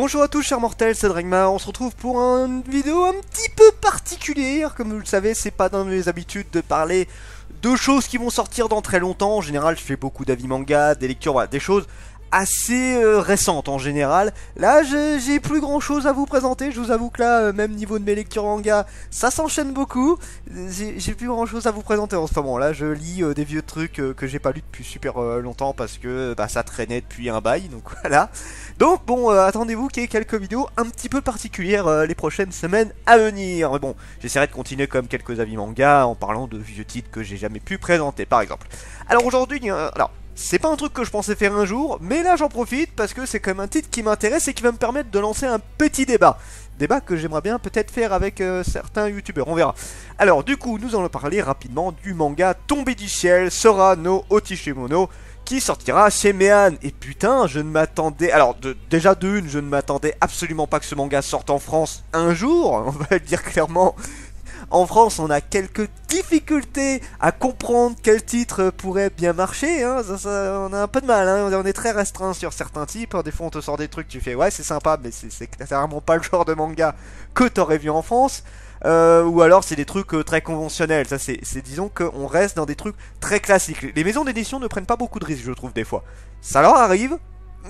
Bonjour à tous chers mortels, c'est Dragmar, on se retrouve pour une vidéo un petit peu particulière. Comme vous le savez, c'est pas dans mes habitudes de parler de choses qui vont sortir dans très longtemps. En général, je fais beaucoup d'avis manga, des lectures, voilà, des choses assez récentes en général. Là, j'ai plus grand chose à vous présenter, je vous avoue que là, même niveau de mes lectures manga, ça s'enchaîne beaucoup. J'ai plus grand chose à vous présenter en ce moment. Là, je lis des vieux trucs que j'ai pas lu depuis super longtemps parce que bah, ça traînait depuis un bail, donc voilà. Donc bon, attendez-vous qu'il y ait quelques vidéos un petit peu particulières les prochaines semaines à venir. Mais bon, j'essaierai de continuer comme quelques avis manga en parlant de vieux titres que j'ai jamais pu présenter, par exemple. Alors aujourd'hui, c'est pas un truc que je pensais faire un jour, mais là j'en profite parce que c'est quand même un titre qui m'intéresse et qui va me permettre de lancer un petit débat. Débat que j'aimerais bien peut-être faire avec certains youtubeurs, on verra. Alors du coup, nous allons parler rapidement du manga Tombé du ciel, Sora no Otishimono, qui sortira chez Mehan. Et putain, je ne m'attendais... Alors, déjà de une, je ne m'attendais absolument pas que ce manga sorte en France un jour, on va le dire clairement. En France, on a quelques difficultés à comprendre quel titre pourrait bien marcher, hein. On a un peu de mal, hein. On est très restreint sur certains types. Des fois, on te sort des trucs, tu fais ouais, c'est sympa, mais c'est clairement pas le genre de manga que t'aurais vu en France. Ou alors, c'est des trucs très conventionnels. Ça, c'est disons qu'on reste dans des trucs très classiques. Les maisons d'édition ne prennent pas beaucoup de risques, je trouve, des fois. Ça leur arrive,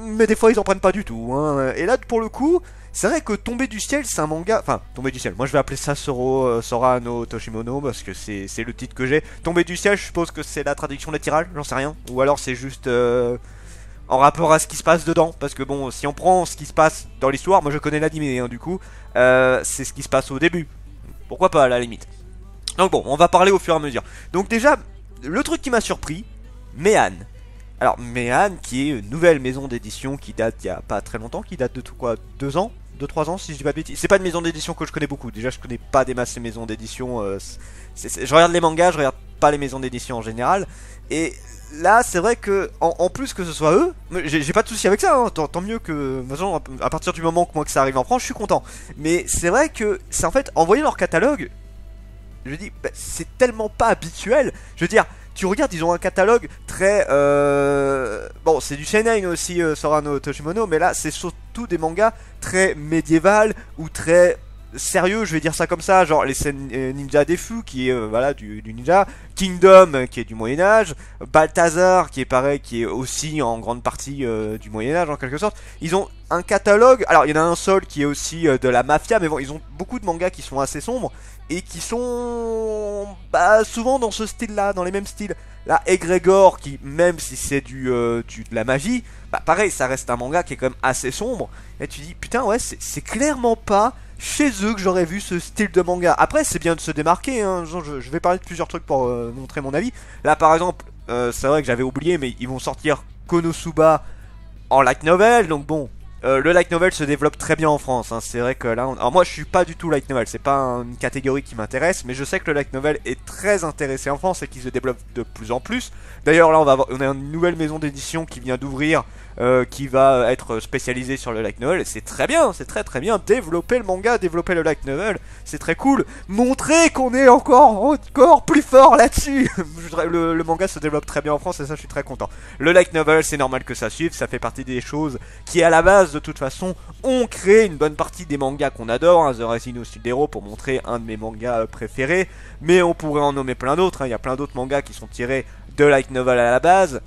mais des fois, ils en prennent pas du tout, hein. Et là, pour le coup... C'est vrai que Tombé du ciel, c'est un manga... Enfin, Tombé du ciel, moi je vais appeler ça Sora no Toshimono, parce que c'est le titre que j'ai. Tombé du ciel, je suppose que c'est la traduction littérale, j'en sais rien. Ou alors c'est juste en rapport à ce qui se passe dedans. Parce que bon, si on prend ce qui se passe dans l'histoire, moi je connais l'animé, hein, du coup, c'est ce qui se passe au début. Pourquoi pas, à la limite. Donc bon, on va parler au fur et à mesure. Donc déjà, le truc qui m'a surpris, Mehan. Alors, Mehan, qui est une nouvelle maison d'édition qui date il y a pas très longtemps, qui date de tout quoi, 2 ans 2-3 ans si je dis pas de bêtises. C'est pas une maison d'édition que je connais beaucoup. Déjà, je connais pas des masses de maisons d'édition. Je regarde les mangas, je regarde pas les maisons d'édition en général. Et là, c'est vrai que, en plus que ce soit eux, j'ai pas de souci avec ça, hein, tant mieux que. De toute façon, à partir du moment que ça arrive en France, je suis content. Mais c'est vrai que, c'est en fait, en voyant leur catalogue, je dis, bah, c'est tellement pas habituel. Je veux dire. Tu regardes, ils ont un catalogue très... Bon, c'est du seinen aussi, Sora no Toshimono, mais là, c'est surtout des mangas très médiéval ou très sérieux, je vais dire ça comme ça, genre les scènes Ninja Defu, qui est, voilà, du ninja, Kingdom, qui est du Moyen-Âge, Balthazar, qui est pareil, qui est aussi en grande partie du Moyen-Âge, en quelque sorte. Ils ont un catalogue, alors il y en a un seul qui est aussi de la mafia, mais bon, ils ont beaucoup de mangas qui sont assez sombres, et qui sont bah, souvent dans ce style-là, dans les mêmes styles. Là, Egregor, qui même si c'est de la magie, bah pareil, ça reste un manga qui est quand même assez sombre. Et tu dis, putain, ouais, c'est clairement pas chez eux que j'aurais vu ce style de manga. Après, c'est bien de se démarquer, hein. Je vais parler de plusieurs trucs pour montrer mon avis. Là, par exemple, c'est vrai que j'avais oublié, mais ils vont sortir Konosuba en light novel, donc bon... le light novel se développe très bien en France, hein. C'est vrai que là, alors moi je suis pas du tout light novel, c'est pas une catégorie qui m'intéresse, mais je sais que le light novel est très intéressé en France et qu'il se développe de plus en plus. D'ailleurs là on a une nouvelle maison d'édition qui vient d'ouvrir, qui va être spécialisée sur le light novel, et c'est très bien, c'est très bien. Développer le manga, développer le light novel, c'est très cool. Montrer qu'on est encore plus fort là-dessus. Le manga se développe très bien en France et ça je suis très content. Le light novel, c'est normal que ça suive, ça fait partie des choses qui à la base de toute façon ont créé une bonne partie des mangas qu'on adore, hein. The Rising of Shield Hero pour montrer un de mes mangas préférés, mais on pourrait en nommer plein d'autres, hein. Il y a plein d'autres mangas qui sont tirés de light novel à la base.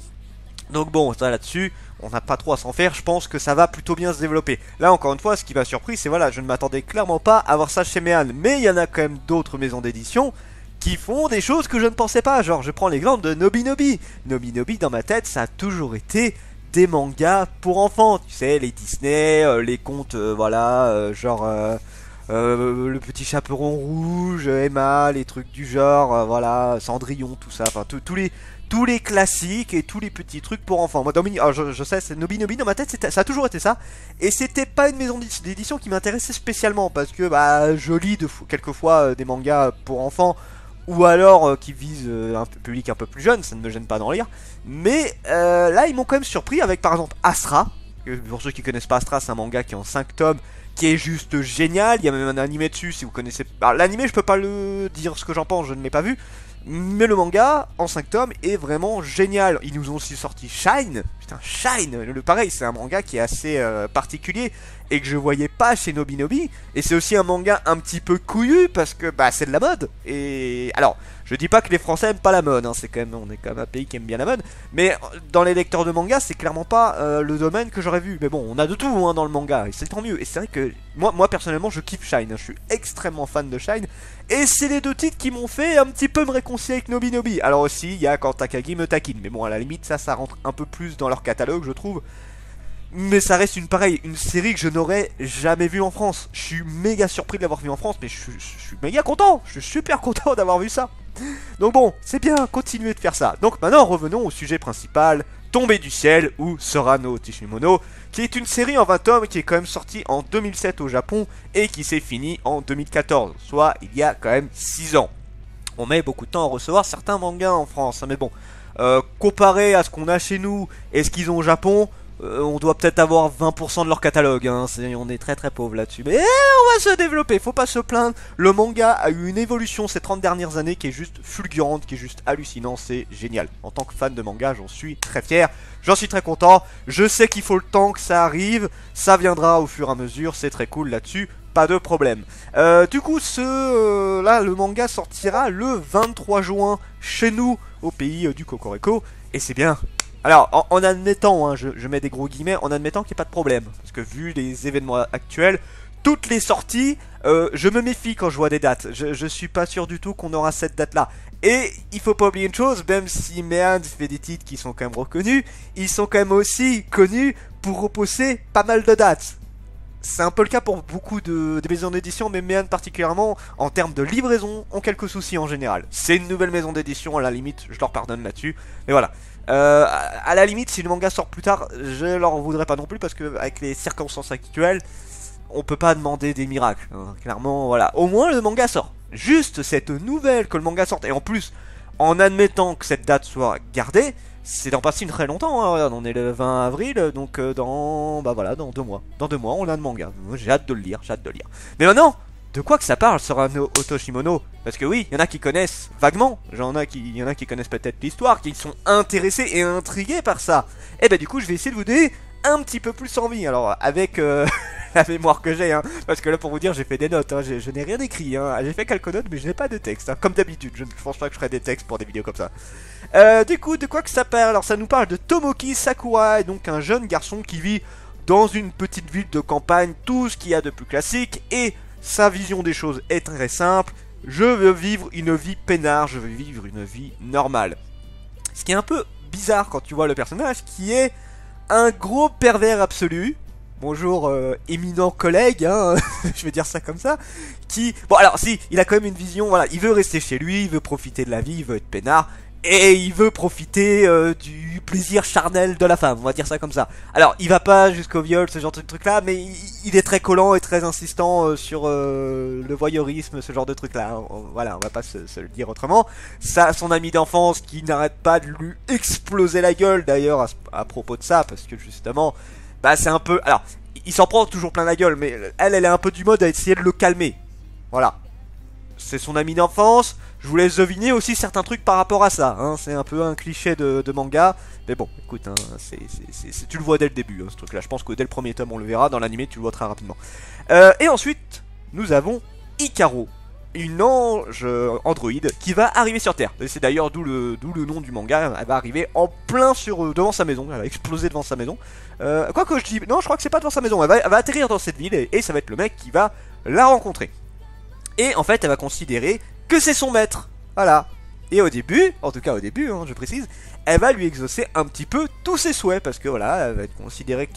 Donc bon, ça là-dessus, on n'a pas trop à s'en faire, je pense que ça va plutôt bien se développer. Là encore une fois, ce qui m'a surpris, c'est voilà, je ne m'attendais clairement pas à voir ça chez Mehan, mais il y en a quand même d'autres maisons d'édition qui font des choses que je ne pensais pas. Genre, je prends l'exemple de Nobinobi. Nobinobi, dans ma tête, ça a toujours été des mangas pour enfants, tu sais, les Disney, les contes, voilà, genre le petit chaperon rouge, Emma, les trucs du genre, voilà, Cendrillon, tout ça, enfin tous les classiques et tous les petits trucs pour enfants. Moi, je sais, c'est Nobinobi dans ma tête, ça a toujours été ça, et c'était pas une maison d'édition qui m'intéressait spécialement parce que bah je lis quelquefois des mangas pour enfants. Ou alors qui visent un public un peu plus jeune, ça ne me gêne pas d'en lire. Mais là, ils m'ont quand même surpris avec par exemple Astra. Pour ceux qui connaissent pas Astra, c'est un manga qui est en 5 tomes, qui est juste génial. Il y a même un animé dessus si vous connaissez. Alors l'animé, je peux pas le dire ce que j'en pense, je ne l'ai pas vu. Mais le manga, en 5 tomes, est vraiment génial. Ils nous ont aussi sorti Shine. Putain, Shine, le pareil, c'est un manga qui est assez particulier et que je voyais pas chez Nobinobi. Et c'est aussi un manga un petit peu couillu parce que bah c'est de la mode. Et alors, je dis pas que les Français aiment pas la mode, hein, on est quand même un pays qui aime bien la mode. Mais dans les lecteurs de manga, c'est clairement pas le domaine que j'aurais vu. Mais bon, on a de tout hein, dans le manga, et c'est tant mieux. Et c'est vrai que moi personnellement, je kiffe Shine. Je suis extrêmement fan de Shine. Et c'est les deux titres qui m'ont fait un petit peu me réconcilier avec Nobinobi. Alors aussi, il y a quand Takagi me taquine. Mais bon, à la limite, ça rentre un peu plus dans leur catalogue, je trouve. Mais ça reste une série que je n'aurais jamais vue en France. Je suis méga surpris de l'avoir vue en France, mais je suis méga content. Je suis super content d'avoir vu ça. Donc bon, c'est bien, continuez de faire ça. Donc maintenant, revenons au sujet principal, Tombé du ciel ou Sorano Tishimono, qui est une série en 20 tomes qui est quand même sortie en 2007 au Japon et qui s'est finie en 2014, soit il y a quand même 6 ans. On met beaucoup de temps à recevoir certains mangas en France, hein, mais bon, comparé à ce qu'on a chez nous et ce qu'ils ont au Japon, on doit peut-être avoir 20% de leur catalogue, hein. On est très très pauvre là-dessus. Mais on va se développer, faut pas se plaindre. Le manga a eu une évolution ces 30 dernières années qui est juste fulgurante, qui est juste hallucinant, c'est génial. En tant que fan de manga, j'en suis très fier, j'en suis très content. Je sais qu'il faut le temps que ça arrive, ça viendra au fur et à mesure, c'est très cool là-dessus. Pas de problème. Du coup, là, le manga sortira le 23 juin chez nous, au pays du Cocorico. Et c'est bien. Alors, en admettant, hein, je mets des gros guillemets, en admettant qu'il n'y ait pas de problème. Parce que vu les événements actuels, toutes les sorties, je me méfie quand je vois des dates. Je suis pas sûr du tout qu'on aura cette date-là. Et il faut pas oublier une chose, même si Meand fait des titres qui sont quand même reconnus, ils sont quand même aussi connus pour repousser pas mal de dates. C'est un peu le cas pour beaucoup de maisons d'édition, mais Meand particulièrement, en termes de livraison, ont quelques soucis en général. C'est une nouvelle maison d'édition, à la limite, je leur pardonne là-dessus. Mais voilà. À la limite, si le manga sort plus tard, je leur en voudrais pas non plus, parce que avec les circonstances actuelles, on peut pas demander des miracles. Hein. Clairement, voilà. Au moins, le manga sort. Juste cette nouvelle que le manga sorte, et en plus, en admettant que cette date soit gardée, c'est dans pas si très longtemps, hein. Regarde, on est le 20 avril, donc dans 2 mois. Dans 2 mois, on a le manga. J'ai hâte de le lire, Mais maintenant, de quoi que ça parle, Sorano Otoshimono? Parce que oui, il y en a qui connaissent vaguement, il y en a qui connaissent peut-être l'histoire, qui sont intéressés et intrigués par ça. Et ben du coup, je vais essayer de vous donner un petit peu plus envie. Alors, avec la mémoire que j'ai, hein, parce que là, pour vous dire, j'ai fait des notes, hein, je n'ai rien écrit, hein. J'ai fait quelques notes, mais je n'ai pas de texte, hein, comme d'habitude. Je ne pense pas que je ferai des textes pour des vidéos comme ça. Du coup, de quoi que ça parle? Alors, ça nous parle de Tomoki Sakura, donc un jeune garçon qui vit dans une petite ville de campagne, tout ce qu'il y a de plus classique, et sa vision des choses est très simple. Je veux vivre une vie peinard, je veux vivre une vie normale. Ce qui est un peu bizarre quand tu vois le personnage, qui est un gros pervers absolu. Bonjour éminent collègue, hein, je vais dire ça comme ça. Bon alors si, il a quand même une vision, voilà, il veut rester chez lui, il veut profiter de la vie, il veut être peinard. Et il veut profiter du plaisir charnel de la femme, on va dire ça comme ça. Alors, il va pas jusqu'au viol, ce genre de truc là, mais il est très collant et très insistant sur le voyeurisme, ce genre de truc là. Voilà, on va pas se le dire autrement. Ça, son ami d'enfance qui n'arrête pas de lui exploser la gueule d'ailleurs à propos de ça, parce que justement, bah c'est un peu... Alors, il s'en prend toujours plein la gueule, mais elle est un peu du mode à essayer de le calmer. Voilà. C'est son ami d'enfance, je vous laisse deviner aussi certains trucs par rapport à ça, hein. C'est un peu un cliché de manga, mais bon, écoute, hein, tu le vois dès le début, hein, ce truc là, je pense que dès le premier tome on le verra, dans l'anime tu le vois très rapidement. Et ensuite, nous avons Hikaru, une ange androïde qui va arriver sur Terre, c'est d'ailleurs d'où le nom du manga, elle va arriver en plein devant sa maison, elle va exploser devant sa maison, quoi que je dis, non je crois que c'est pas devant sa maison, elle va atterrir dans cette ville et ça va être le mec qui va la rencontrer. Et en fait, elle va considérer que c'est son maître. Voilà. Et au début, en tout cas au début, hein, je précise, elle va lui exaucer un petit peu tous ses souhaits. Parce que voilà, elle va être considérée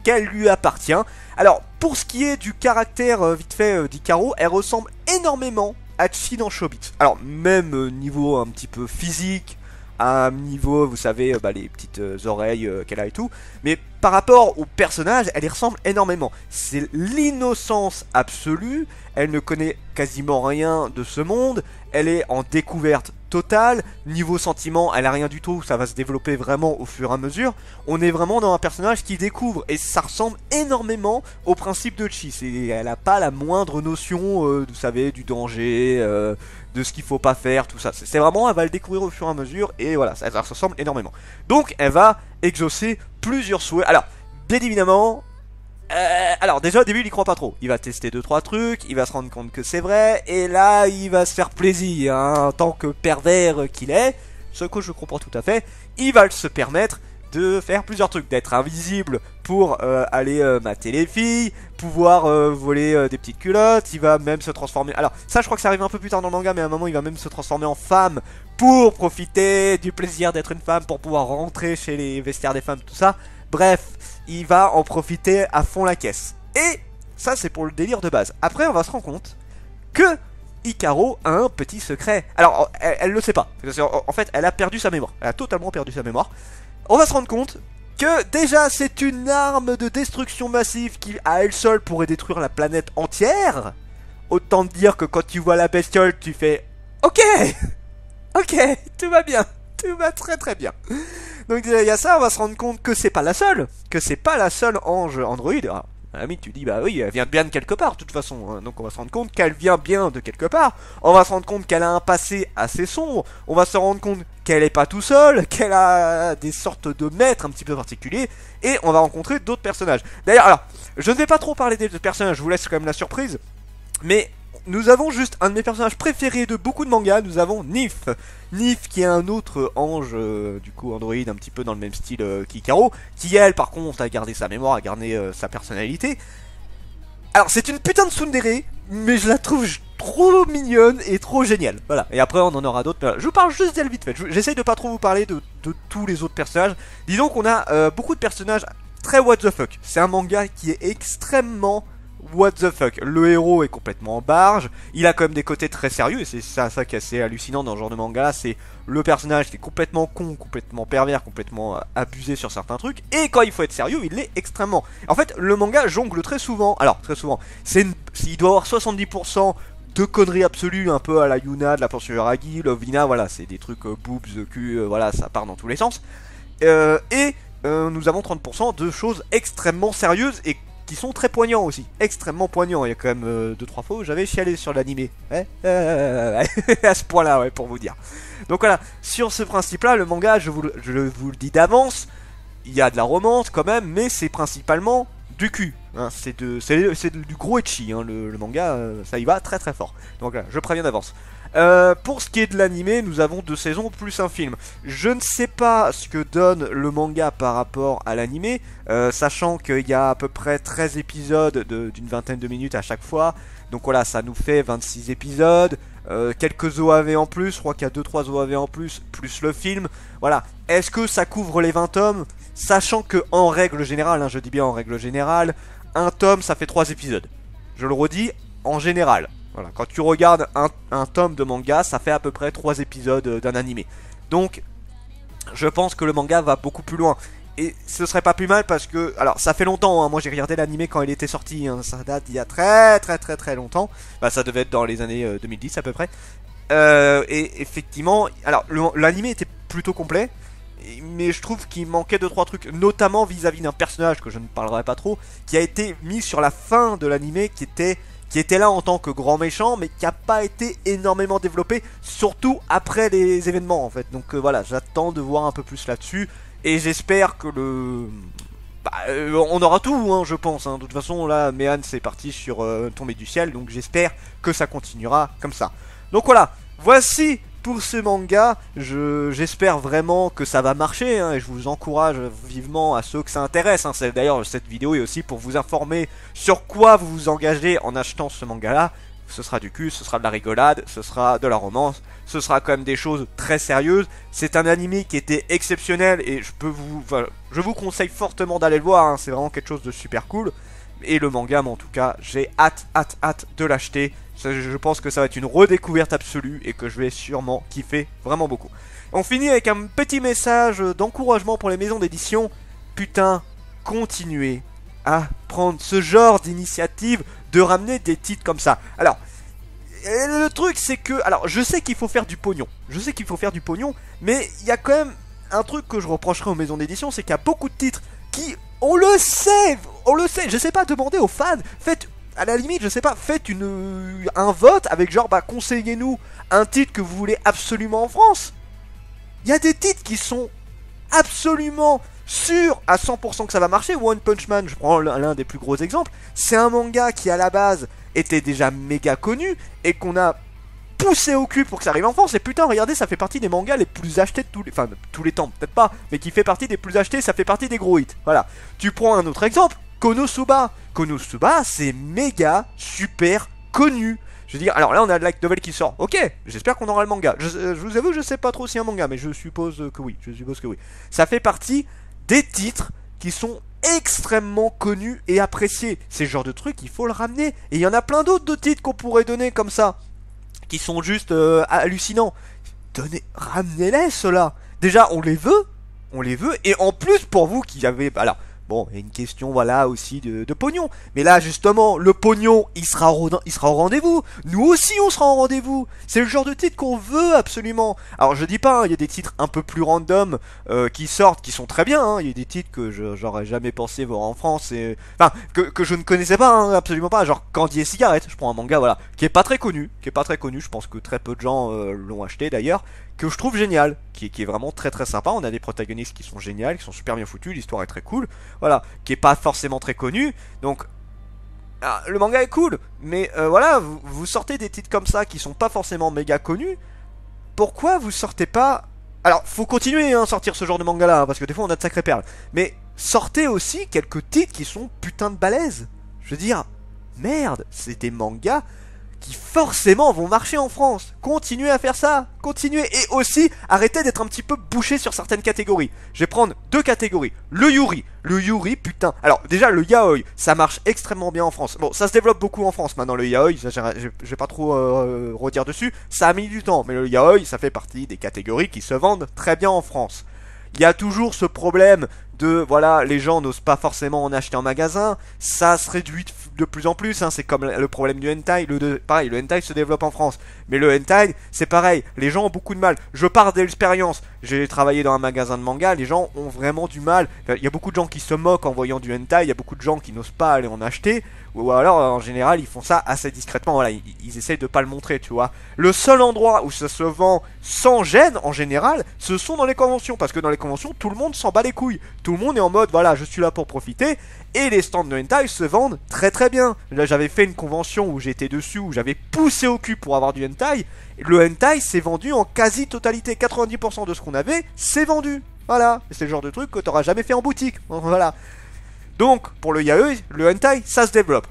qu'elle lui appartient. Alors, pour ce qui est du caractère vite fait d'Hikaru, elle ressemble énormément à Chi dans Chobits. Alors, même niveau un petit peu physique, à un niveau, vous savez, les petites oreilles qu'elle a et tout. Mais par rapport au personnage, elle y ressemble énormément. C'est l'innocence absolue. Elle ne connaît quasiment rien de ce monde. Elle est en découverte total. Niveau sentiment, elle a rien du tout, ça va se développer vraiment au fur et à mesure. On est vraiment dans un personnage qui découvre, et ça ressemble énormément au principe de Chi. Elle a pas la moindre notion, vous savez, du danger, de ce qu'il faut pas faire, tout ça. C'est vraiment, elle va le découvrir au fur et à mesure, et voilà, ça ressemble énormément. Donc, elle va exaucer plusieurs souhaits. Alors, bien évidemment... alors déjà au début il y croit pas trop. Il va tester 2-3 trucs, il va se rendre compte que c'est vrai, et là il va se faire plaisir, hein, en tant que pervers qu'il est, ce que je comprends tout à fait. Il va se permettre de faire plusieurs trucs, d'être invisible pour aller mater les filles, pouvoir voler des petites culottes. Il va même se transformer, alors ça je crois que ça arrive un peu plus tard dans le manga, mais à un moment il va même se transformer en femme pour profiter du plaisir d'être une femme, pour pouvoir rentrer chez les vestiaires des femmes, tout ça. Bref, il va en profiter à fond la caisse. Et ça c'est pour le délire de base. Après on va se rendre compte que Hikaru a un petit secret. Alors elle le sait pas, parce en fait elle a perdu sa mémoire. Elle a totalement perdu sa mémoire. On va se rendre compte que déjà c'est une arme de destruction massive qui à elle seule pourrait détruire la planète entière. Autant dire que quand tu vois la bestiole tu fais ok, ok, tout va bien, tout va très très bien. Donc il y a ça, on va se rendre compte que c'est pas la seule, ange Android. Alors, à la limite, tu dis bah oui, elle vient bien de quelque part de toute façon, hein. Donc on va se rendre compte qu'elle vient bien de quelque part. On va se rendre compte qu'elle a un passé assez sombre. On va se rendre compte qu'elle est pas tout seule, qu'elle a des sortes de maîtres un petit peu particuliers, et on va rencontrer d'autres personnages. D'ailleurs, alors, je ne vais pas trop parler des personnages, je vous laisse quand même la surprise, mais nous avons juste un de mes personnages préférés de beaucoup de mangas, nous avons Nif. Nif qui est un autre ange, du coup Android un petit peu dans le même style qu'Hikaru, qui elle par contre a gardé sa mémoire, a gardé sa personnalité. Alors c'est une putain de tsundere, mais je la trouve trop mignonne et trop géniale. Voilà, et après on en aura d'autres. Je vous parle juste d'elle vite fait, j'essaye de pas trop vous parler de tous les autres personnages. Disons qu'on a beaucoup de personnages très what the fuck. C'est un manga qui est extrêmement... what the fuck. Le héros est complètement en barge, il a quand même des côtés très sérieux, et c'est ça qui est assez hallucinant dans ce genre de manga, c'est le personnage qui est complètement con, complètement pervers, complètement abusé sur certains trucs, et quand il faut être sérieux, il l'est extrêmement. En fait, le manga jongle très souvent, alors très souvent, il doit avoir 70% de conneries absolues, un peu à la Yuna, de la pension Uragi, Lovina, voilà, c'est des trucs boobs, cul, voilà, ça part dans tous les sens. Nous avons 30% de choses extrêmement sérieuses et qui sont très poignants aussi, extrêmement poignants. Il y a quand même 2-3 fois où j'avais chialé sur l'animé, ouais, à ce point là, ouais, pour vous dire. Donc voilà, sur ce principe là, le manga, je vous le dis d'avance, il y a de la romance quand même, mais c'est principalement du cul, hein. C'est du gros ecchi, hein, le manga, ça y va très très fort. Donc là, je préviens d'avance. Pour ce qui est de l'animé, nous avons 2 saisons plus un film. Je ne sais pas ce que donne le manga par rapport à l'animé, sachant qu'il y a à peu près 13 épisodes d'une vingtaine de minutes à chaque fois. Donc voilà, ça nous fait 26 épisodes, quelques OAV en plus, je crois qu'il y a 2-3 OAV en plus le film. Voilà, est-ce que ça couvre les 20 tomes? Sachant que en règle générale, hein, je dis bien en règle générale, un tome ça fait 3 épisodes. Je le redis, en général. Voilà, quand tu regardes un tome de manga, ça fait à peu près 3 épisodes d'un animé. Donc, je pense que le manga va beaucoup plus loin. Et ce serait pas plus mal parce que... Alors, ça fait longtemps, hein, moi j'ai regardé l'animé quand il était sorti, hein, ça date d'il y a très longtemps. Bah, ça devait être dans les années 2010 à peu près. Et effectivement, alors, l'animé était plutôt complet. Mais je trouve qu'il manquait 2-3 trucs, notamment vis-à-vis d'un personnage que je ne parlerai pas trop, qui a été mis sur la fin de l'animé, qui était là en tant que grand méchant, mais qui n'a pas été énormément développé, surtout après les événements en fait. Donc voilà, j'attends de voir un peu plus là-dessus, et j'espère que on aura tout, hein, je pense, hein. De toute façon, là, Méan c'est parti sur Tombée du ciel, donc j'espère que ça continuera comme ça. Donc voilà, voici pour ce manga, j'espère vraiment que ça va marcher, hein, et je vous encourage vivement à ceux que ça intéresse, hein. D'ailleurs, cette vidéo est aussi pour vous informer sur quoi vous vous engagez en achetant ce manga-là. Ce sera du cul, ce sera de la rigolade, ce sera de la romance, ce sera quand même des choses très sérieuses. C'est un anime qui était exceptionnel et je vous conseille fortement d'aller le voir, hein. C'est vraiment quelque chose de super cool. Et le manga, mais en tout cas, j'ai hâte de l'acheter. Je pense que ça va être une redécouverte absolue et que je vais sûrement kiffer vraiment beaucoup. On finit avec un petit message d'encouragement pour les maisons d'édition. Putain, continuez à prendre ce genre d'initiative de ramener des titres comme ça. Alors, Et le truc c'est que, alors je sais qu'il faut faire du pognon, mais il y a quand même un truc que je reprocherai aux maisons d'édition, c'est qu'il y a beaucoup de titres qui, on le sait, je sais pas, demandez aux fans, faites, à la limite, je sais pas, faites un vote avec genre, bah conseillez-nous un titre que vous voulez absolument en France. Il y a des titres qui sont absolument sûrs à 100% que ça va marcher. One Punch Man, je prends l'un des plus gros exemples, c'est un manga qui à la base était déjà méga connu et qu'on a poussé au cul pour que ça arrive en France. Et putain, regardez, ça fait partie des mangas les plus achetés de tous les temps, peut-être pas, mais qui fait partie des plus achetés, ça fait partie des gros hits. Voilà. Tu prends un autre exemple, Konosuba. Konosuba, c'est méga super connu. Je veux dire, alors là on a de Light Novel qui sort. Ok, j'espère qu'on aura le manga. Je vous avoue, je sais pas trop si un manga, mais je suppose que oui. Ça fait partie des titres qui sont extrêmement connus et appréciés. C'est le genre de truc, il faut le ramener. Et il y en a plein d'autres de titres qu'on pourrait donner comme ça, qui sont juste hallucinants. Ramenez-les ceux-là. Déjà, on les veut, et en plus pour vous qui avez, alors, bon, il y a une question, voilà, aussi de pognon. Mais là, justement, le pognon, il sera au rendez-vous. Nous aussi, on sera au rendez-vous. C'est le genre de titre qu'on veut absolument. Alors, je dis pas, il y a des titres un peu plus random qui sortent, qui sont très bien. Hein. Il y a des titres que j'aurais jamais pensé voir en France. Enfin, que je ne connaissais pas, hein, absolument pas. Genre Candy et Cigarette, je prends un manga, voilà, qui est pas très connu. Je pense que très peu de gens l'ont acheté d'ailleurs. Que je trouve génial, qui est vraiment très très sympa. On a des protagonistes qui sont géniaux, qui sont super bien foutus, l'histoire est très cool, voilà, qui est pas forcément très connu, donc le manga est cool, mais voilà, vous sortez des titres comme ça qui sont pas forcément méga connus, pourquoi vous sortez pas... Alors, faut continuer à sortir ce genre de manga là, hein, parce que des fois on a de sacrées perles, mais sortez aussi quelques titres qui sont putain de balèzes. Je veux dire, merde, c'est des mangas qui forcément vont marcher en France. Continuez à faire ça, continuez, et aussi arrêtez d'être un petit peu bouché sur certaines catégories. Je vais prendre deux catégories. Le Yuri, putain. Alors déjà le yaoi, ça marche extrêmement bien en France. Bon, ça se développe beaucoup en France maintenant le yaoi, je vais pas trop redire dessus. Ça a mis du temps, mais le yaoi, ça fait partie des catégories qui se vendent très bien en France. Il y a toujours ce problème de, voilà, les gens n'osent pas forcément en acheter en magasin, ça se réduit de plus en plus, hein, c'est comme le problème du hentai, pareil, le hentai se développe en France, mais le hentai, c'est pareil, les gens ont beaucoup de mal, je pars d'expérience, j'ai travaillé dans un magasin de manga, les gens ont vraiment du mal, il y a beaucoup de gens qui se moquent en voyant du hentai, il y a beaucoup de gens qui n'osent pas aller en acheter, ou alors en général ils font ça assez discrètement, voilà, ils essayent de pas le montrer, tu vois. Le seul endroit où ça se vend sans gêne en général, ce sont dans les conventions, parce que dans les conventions tout le monde s'en bat les couilles, tout le monde est en mode voilà, je suis là pour profiter, et les stands de hentai se vendent très très bien. Là j'avais fait une convention où j'étais dessus, où j'avais poussé au cul pour avoir du hentai, le hentai s'est vendu en quasi totalité, 90% de ce qu'on avait c'est vendu, voilà, c'est le genre de truc que t'auras jamais fait en boutique, voilà. Donc, pour le yaoi, le hentai, ça se développe.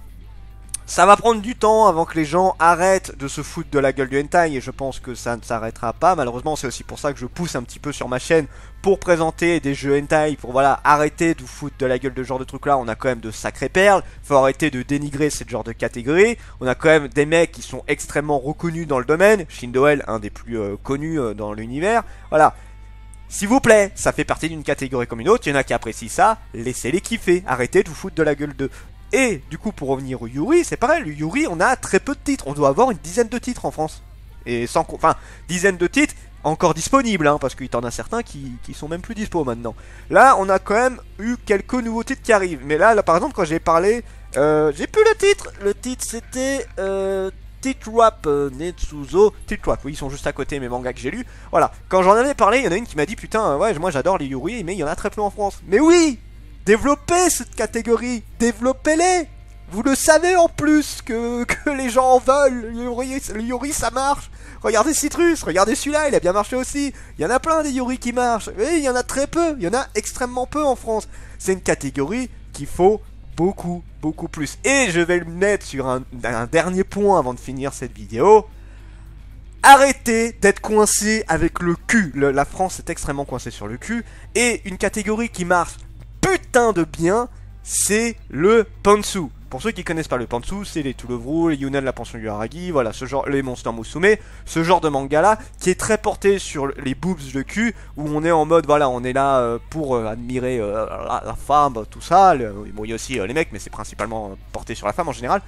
Ça va prendre du temps avant que les gens arrêtent de se foutre de la gueule du hentai, et je pense que ça ne s'arrêtera pas. Malheureusement, c'est aussi pour ça que je pousse un petit peu sur ma chaîne pour présenter des jeux hentai, pour voilà, arrêter de vous foutre de la gueule de ce genre de trucs là. On a quand même de sacrées perles, faut arrêter de dénigrer ce genre de catégorie. On a quand même des mecs qui sont extrêmement reconnus dans le domaine, Shindoel, un des plus connus dans l'univers, voilà. S'il vous plaît, ça fait partie d'une catégorie comme une autre, il y en a qui apprécient ça, laissez-les kiffer, arrêtez de vous foutre de la gueule de... Et du coup, pour revenir au Yuri, c'est pareil, le Yuri, on a très peu de titres, on doit avoir une dizaine de titres en France. Et sans... Enfin, dizaine de titres encore disponibles, hein, parce qu'il y en a certains qui sont même plus dispo maintenant. Là, on a quand même eu quelques nouveaux titres qui arrivent, mais là par exemple, quand j'ai parlé... j'ai plus le titre c'était... Titrap Netsuzo, Titrap, oui ils sont juste à côté mes mangas que j'ai lus. Voilà, quand j'en avais parlé, il y en a une qui m'a dit putain ouais moi j'adore les Yuri mais il y en a très peu en France. Mais oui, développez cette catégorie, développez-les. Vous le savez en plus que les gens en veulent, le Yuri ça marche. Regardez Citrus, regardez celui-là, il a bien marché aussi. Il y en a plein des Yuri qui marchent, mais il y en a très peu, il y en a extrêmement peu en France. C'est une catégorie qu'il faut beaucoup plus. Et je vais le mettre sur un dernier point avant de finir cette vidéo. Arrêtez d'être coincé avec le cul. La France est extrêmement coincée sur le cul. Et une catégorie qui marche putain de bien, c'est le Pantsu. Pour ceux qui connaissent pas le Pantsu, c'est les Toulovrou, les Yuna de la pension du Haragi, voilà, ce genre, les Monster Musume, ce genre de manga là, qui est très porté sur les boobs de cul, où on est en mode, voilà, on est là pour admirer la femme, tout ça, bon, il y a aussi les mecs, mais c'est principalement porté sur la femme en général.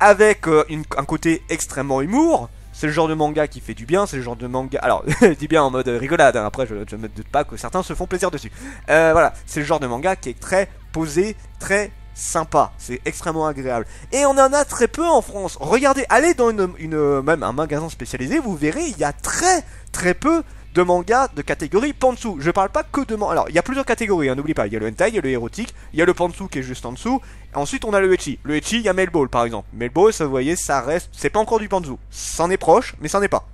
avec un côté extrêmement humour. C'est le genre de manga qui fait du bien, c'est le genre de manga... Alors, je dis bien en mode rigolade, hein. Après je ne me doute pas que certains se font plaisir dessus. Voilà, c'est le genre de manga qui est très posé, très sympa, c'est extrêmement agréable. Et on en a très peu en France. Regardez, allez dans même un magasin spécialisé, vous verrez, il y a très peu de mangas de catégorie pantsu. Je parle pas que de mangas. Alors, il y a plusieurs catégories, hein, n'oublie pas. Il y a le hentai, il y a le érotique, il y a le pantsu qui est juste en dessous. Ensuite, on a le ecchi. Le ecchi, il y a Mail Ball par exemple. Mail Ball, ça vous voyez, ça reste. C'est pas encore du pantsu. C'en est proche, mais c'en est pas.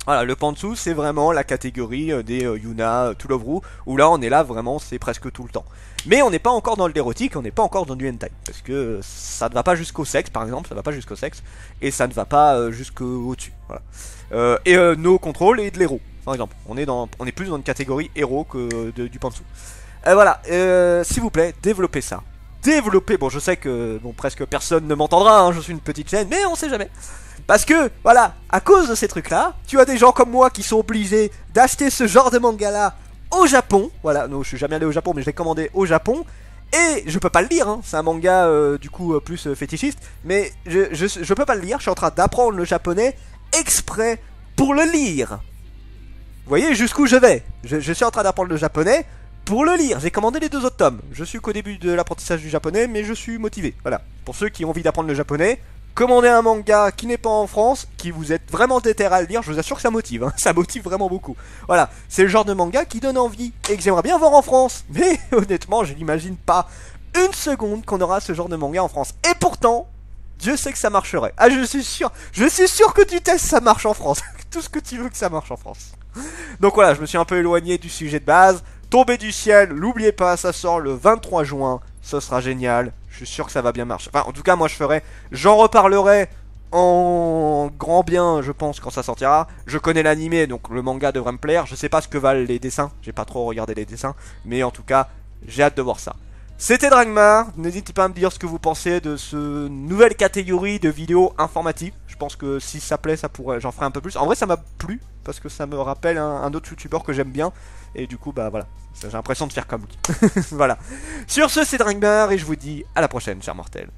Voilà, le pantsu, c'est vraiment la catégorie des Yuna, To Love Ru, où là, on est là vraiment, c'est presque tout le temps. Mais on n'est pas encore dans l'érotique, on n'est pas encore dans du hentai, parce que ça ne va pas jusqu'au sexe, par exemple, ça ne va pas jusqu'au sexe, et ça ne va pas jusqu'au-dessus. Voilà. No Control et de l'héros, par exemple. On est plus dans une catégorie héros que du pantsu. Voilà, s'il vous plaît, développez ça. Développez, bon, je sais que bon, presque personne ne m'entendra, hein, je suis une petite chaîne, mais on sait jamais. Parce que, voilà, à cause de ces trucs-là, tu as des gens comme moi qui sont obligés d'acheter ce genre de manga-là au Japon. Voilà, non, je suis jamais allé au Japon, mais je l'ai commandé au Japon. Et je peux pas le lire, hein. C'est un manga du coup plus fétichiste. Mais je peux pas le lire, je suis en train d'apprendre le japonais exprès pour le lire. Vous voyez jusqu'où je vais. Je suis en train d'apprendre le japonais pour le lire. J'ai commandé les 2 autres tomes. Je suis qu'au début de l'apprentissage du japonais, mais je suis motivé. Voilà, pour ceux qui ont envie d'apprendre le japonais, commandez un manga qui n'est pas en France, qui vous êtes vraiment déter à le lire, je vous assure que ça motive, hein. Ça motive vraiment beaucoup. Voilà, c'est le genre de manga qui donne envie et que j'aimerais bien voir en France. Mais honnêtement, je n'imagine pas une seconde qu'on aura ce genre de manga en France. Et pourtant, Dieu sait que ça marcherait. Ah, je suis sûr que tu testes, ça marche en France. Tout ce que tu veux que ça marche en France. Donc voilà, je me suis un peu éloigné du sujet de base. Tombé du ciel, n'oubliez pas, ça sort le 23 juin, ce sera génial. Je suis sûr que ça va bien marcher. Enfin, en tout cas, moi je ferai. J'en reparlerai en grand bien, je pense, quand ça sortira. Je connais l'animé, donc le manga devrait me plaire. Je sais pas ce que valent les dessins. J'ai pas trop regardé les dessins. Mais en tout cas, j'ai hâte de voir ça. C'était Dragmar. N'hésitez pas à me dire ce que vous pensez de ce nouvelle catégorie de vidéos informatives. Je pense que si ça plaît, ça pourrait, j'en ferai un peu plus. En vrai, ça m'a plu parce que ça me rappelle un autre youtubeur que j'aime bien. Et du coup, bah voilà, j'ai l'impression de faire comme lui. Voilà. Sur ce, c'est Dragmar et je vous dis à la prochaine, chers mortels.